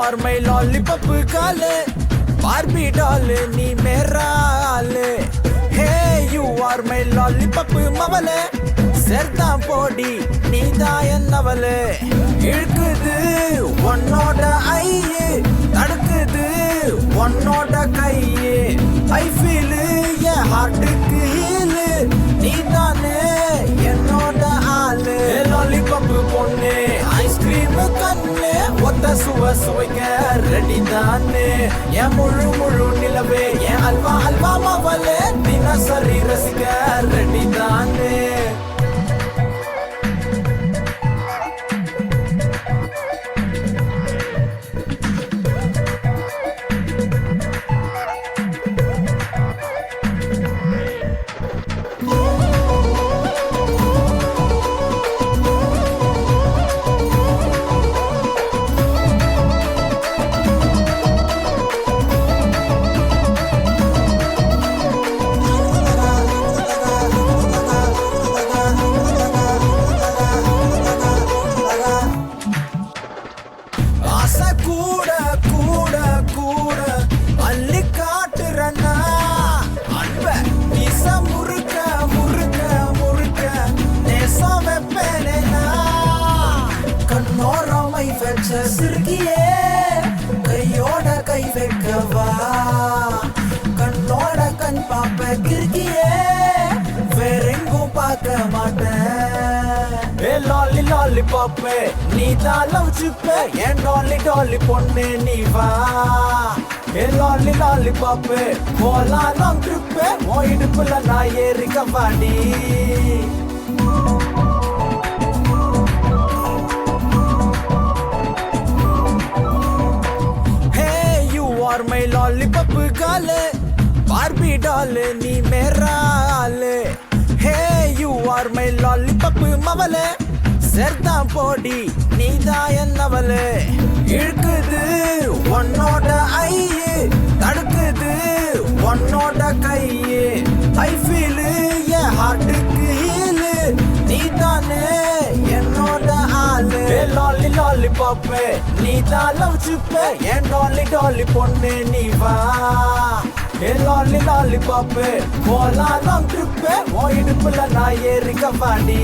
are my lollipop girl, Barbie doll, nee mera aal. Hey, you are my lollipop mavale, serthaan podi, nee da ennavale. Irukkudu onnoda aiye, tadukkudu onnoda kaiye. I feel ye heart ku heal, nee daane ennoda aal. Lollipop ponne, ice cream kanne, otta suva suvaika ready daane. Ye mulu nilave, ye alva mavale, dinasari rasika ready daane. கூட அள்ளி காட்டுறனா அன்ப இச முறுக்க நேசம் வெப்பேனா கண்ணோரமை வச்ச சிறுகியே கையோட கை வைக்கவா கண்ணோட கண் பாப்ப கிறுகியே வேறெங்கும் பார்க்க மாட்டேன். லாலி லாலி பாப்பே நீ தான் லவ் சிப்பே என் டாலி பொண்ணு நீ வா. லாலி லாலி பாப்பே போலாம் லாங் ட்ரிப்பே ஓ இடுப்புல நான் ஏறிக்க வாடி. Hey, you are my lollipop girl, Barbie doll, நீ மேரா ஆளு. Hey, you are my lollipop mavale, serthaan podi, nee da ennavale. Irukkudu onnoda aiye, tadukkudu onnoda kaiye. I feel ye heart ku heal, nee daane ennoda aal. Lolly lollipop nee da love chippe en dolly ponne nee va. Lolly lollipop போலாம் long trip ஓ இடுப்புல நான் ஏறிக்க வாடி.